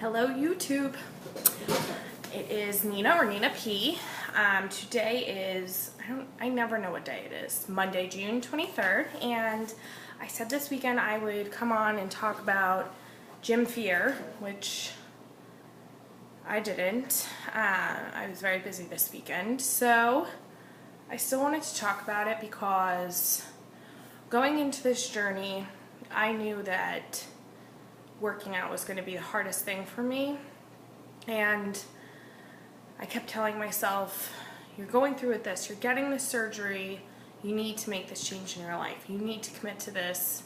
Hello YouTube. It is Nina or Nina P. Today is, I never know what day it is, Monday, June 23rd, and I said this weekend I would come on and talk about gym fear, which I didn't. I was very busy this weekend, so I still wanted to talk about it because going into this journey, I knew that working out was going to be the hardest thing for me, and I kept telling myself, you're going through with this, you're getting this surgery, you need to make this change in your life, you need to commit to this.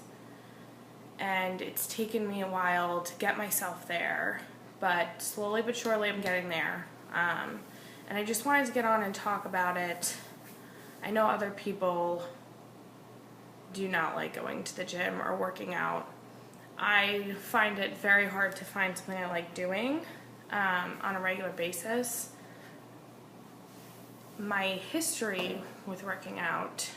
And it's taken me a while to get myself there, but slowly but surely I'm getting there. And I just wanted to get on and talk about it. I know other people do not like going to the gym or working out. I find it very hard to find something I like doing on a regular basis. My history with working out,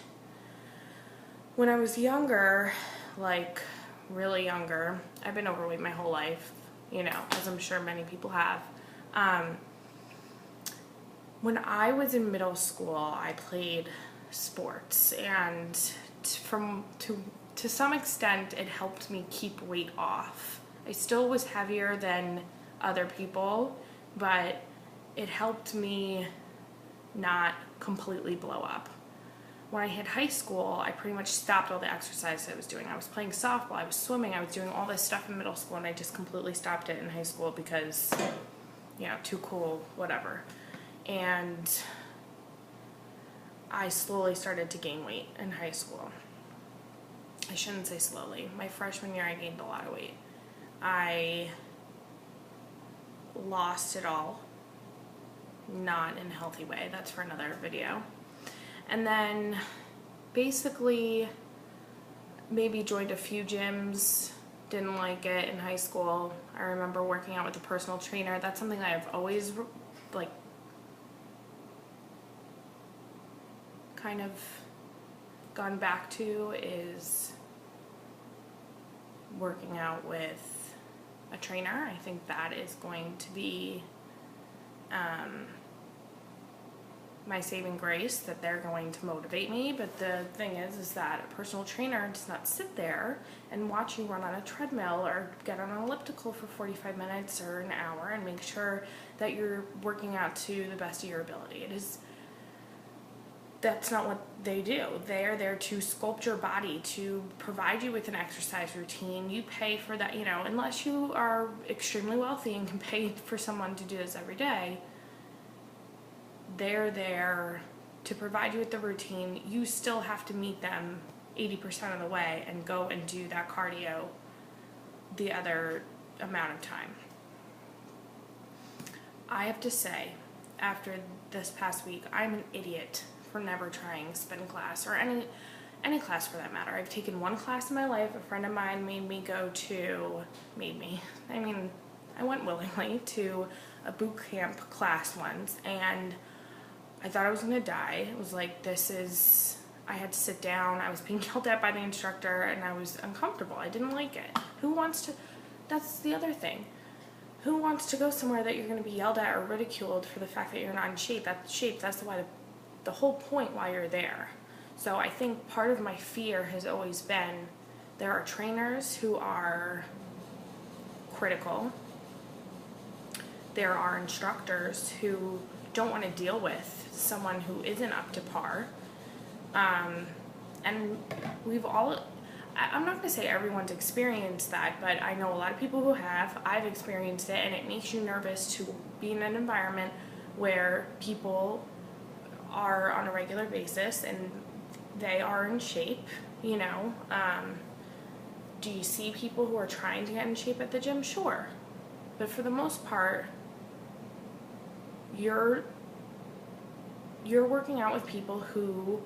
when I was younger, like really younger, I've been overweight my whole life, you know, as I'm sure many people have. When I was in middle school, I played sports, and to some extent, it helped me keep weight off. I still was heavier than other people, but it helped me not completely blow up. When I hit high school, I pretty much stopped all the exercise I was doing. I was playing softball, I was swimming, I was doing all this stuff in middle school, and I just completely stopped it in high school because, you know, too cool, whatever. And I slowly started to gain weight in high school. I shouldn't say slowly. My freshman year, I gained a lot of weight. I lost it all, not in a healthy way. That's for another video. And then basically maybe joined a few gyms, didn't like it in high school. I remember working out with a personal trainer. That's something that I've always like kind of gone back to, is working out with a trainer. I think that is going to be my saving grace, that they're going to motivate me. But the thing is that a personal trainer does not sit there and watch you run on a treadmill or get on an elliptical for 45 minutes or an hour and make sure that you're working out to the best of your ability. That's not what they do. They are there to sculpt your body, to provide you with an exercise routine. You pay for that, you know, unless you are extremely wealthy and can pay for someone to do this every day. They're there to provide you with the routine. You still have to meet them 80% of the way and go and do that cardio the other amount of time. I have to say, after this past week, I'm an idiot for never trying spin class, or any class for that matter. I've taken one class in my life. A friend of mine I went willingly to a boot camp class once, and I thought I was gonna die. It was like, I had to sit down, I was being yelled at by the instructor, and I was uncomfortable. I didn't like it. That's the other thing. Who wants to go somewhere that you're gonna be yelled at or ridiculed for the fact that you're not in shape? That's the whole point why you're there. So I think part of my fear has always been, there are trainers who are critical. There are instructors who don't want to deal with someone who isn't up to par. And I'm not going to say everyone's experienced that, but I know a lot of people who have. I've experienced it, and it makes you nervous to be in an environment where people are on a regular basis and they are in shape, you know. Do you see people who are trying to get in shape at the gym? Sure. But for the most part, you're working out with people who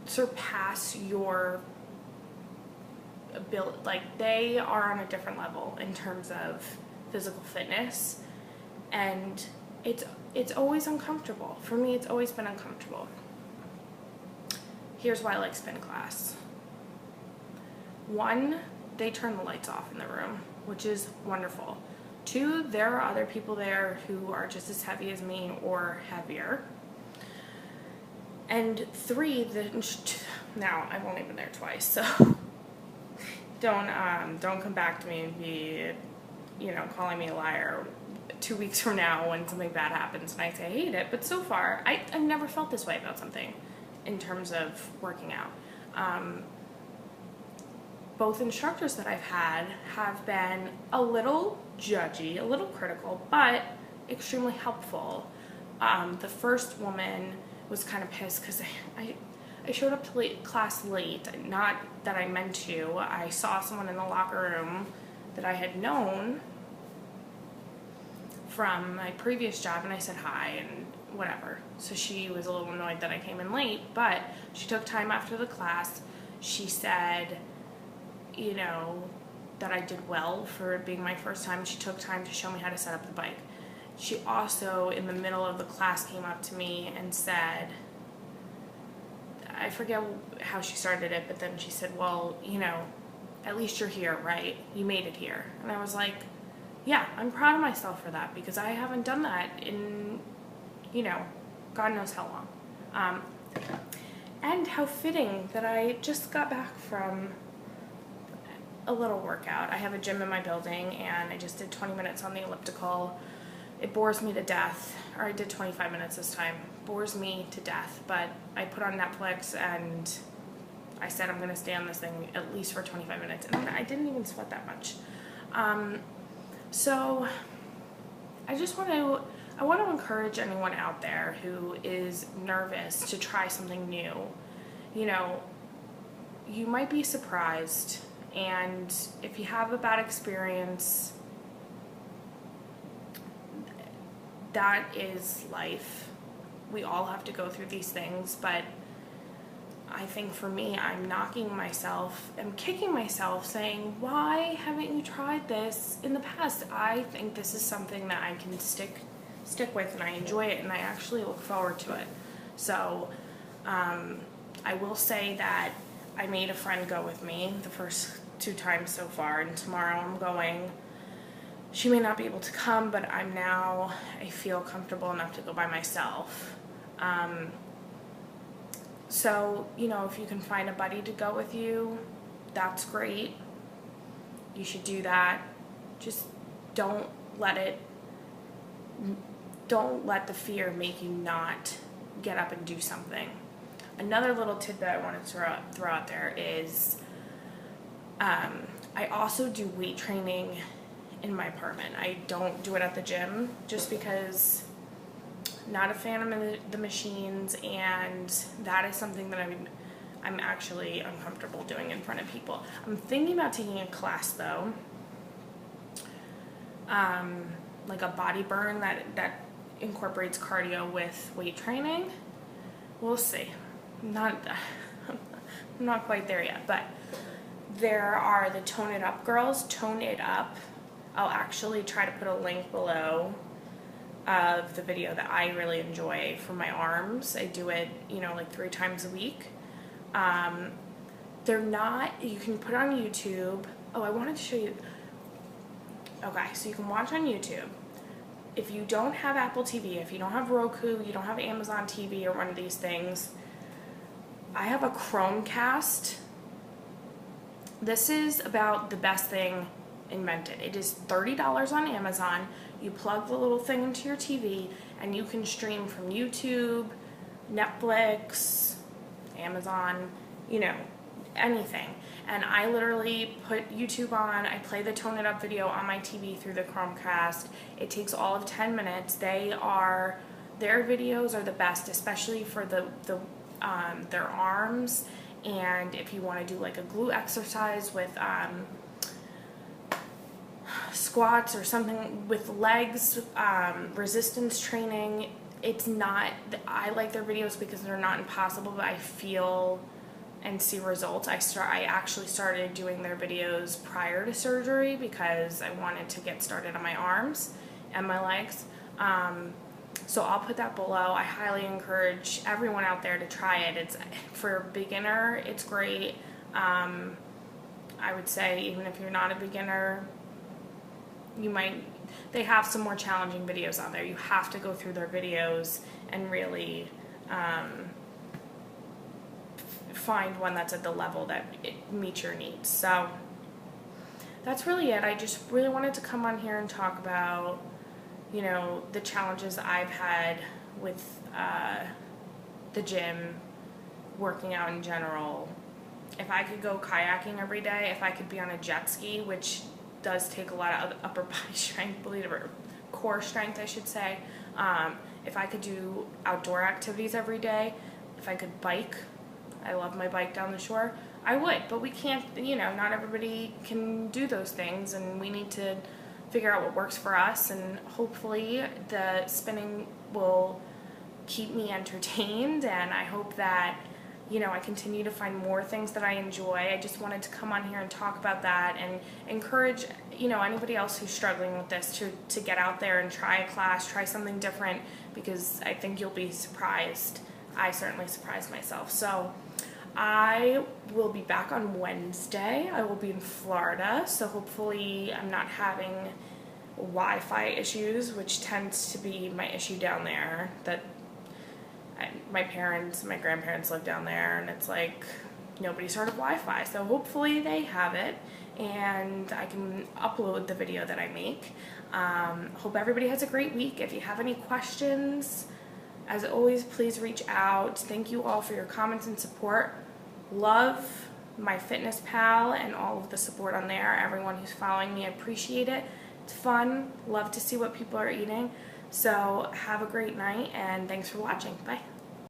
surpass your ability. Like, they are on a different level in terms of physical fitness, and it's always uncomfortable. For me, it's always been uncomfortable. Here's why I like spin class. One, they turn the lights off in the room. which is wonderful. 2, there are other people there who are just as heavy as me or heavier. And 3, now I've only been there twice, so don't come back to me and be, calling me a liar 2 weeks from now when something bad happens and I say I hate it. But so far, I've never felt this way about something in terms of working out. Both instructors that I've had have been a little judgy, a little critical, but extremely helpful. The first woman was kind of pissed because I showed up to class late. Not that I meant to. I saw someone in the locker room that I had known from my previous job, and I said hi and whatever. So she was a little annoyed that I came in late, but she took time after the class. She said, that I did well for it being my first time. She took time to show me how to set up the bike. She also, in the middle of the class, came up to me and said, I forget how she started it, but then she said, well, at least you're here, right? You made it here. And I was like, yeah, I'm proud of myself for that, because I haven't done that in, God knows how long. And how fitting that I just got back from a little workout. I have a gym in my building, and I just did 20 minutes on the elliptical. It bores me to death, or I did 25 minutes this time. Bores me to death, but I put on Netflix and I said I'm going to stay on this thing at least for 25 minutes, and I didn't even sweat that much. So I want to encourage anyone out there who is nervous to try something new. You might be surprised, and if you have a bad experience, that is life. We all have to go through these things, but I think for me, I'm kicking myself saying, why haven't you tried this in the past? I think this is something that I can stick with, and I enjoy it, and I actually look forward to it. So I will say that I made a friend go with me the first 2 times so far, and tomorrow I'm going. She may not be able to come, but I feel comfortable enough to go by myself. So, if you can find a buddy to go with you, that's great. You should do that. Just don't let the fear make you not get up and do something. Another little tidbit I wanted to throw out there is I also do weight training in my apartment. I don't do it at the gym just because not a fan of the machines, and that is something that I'm actually uncomfortable doing in front of people. I'm thinking about taking a class though, like a body burn that incorporates cardio with weight training. We'll see. I'm not quite there yet, but there are the Tone It Up girls. Tone It Up. I'll actually try to put a link below of the video that I really enjoy for my arms. I do it, like 3 times a week. They're not, you can put it on YouTube. Oh, I wanted to show you. Okay, so you can watch on YouTube. If you don't have Apple TV, if you don't have Roku, you don't have Amazon TV or one of these things, I have a Chromecast. This is about the best thing invented. It is $30 on Amazon. You plug the little thing into your TV, and you can stream from YouTube, Netflix, Amazon, anything. And I literally put YouTube on, I play the Tone It Up video on my TV through the Chromecast. It takes all of 10 minutes. Their videos are the best, especially for their arms, and if you want to do like a glute exercise with squats or something with legs, resistance training. I like their videos because they're not impossible, but I feel and see results. I actually started doing their videos prior to surgery because I wanted to get started on my arms and my legs. So I'll put that below. I highly encourage everyone out there to try it. It's for a beginner, it's great. I would say even if you're not a beginner, they have some more challenging videos on there. You have to go through their videos and really find one that's at the level that it meets your needs. So that's really it. I just really wanted to come on here and talk about, you know, the challenges I've had with the gym, working out in general. If I could go kayaking every day, if I could be on a jet ski, which does take a lot of upper body strength, believe it or core strength, I should say. If I could do outdoor activities every day, if I could bike, I love my bike down the shore, I would. But we can't, you know, not everybody can do those things, and we need to figure out what works for us, and hopefully the spinning will keep me entertained, and I hope that, you know, I continue to find more things that I enjoy. I just wanted to come on here and talk about that and encourage, you know, anybody else who's struggling with this to get out there and try a class, try something different, because I think you'll be surprised. I certainly surprised myself. So I will be back on Wednesday. I will be in Florida, so hopefully I'm not having Wi-Fi issues, which tends to be my issue down there. That my parents, my grandparents live down there, and it's like nobody's heard of Wi-Fi. So hopefully they have it, and I can upload the video that I make. Hope everybody has a great week. If you have any questions, as always, please reach out. Thank you all for your comments and support. Love Myfitnesspal and all of the support on there. Everyone who's following me, I appreciate it. It's fun. Love to see what people are eating. So have a great night, and thanks for watching. Bye.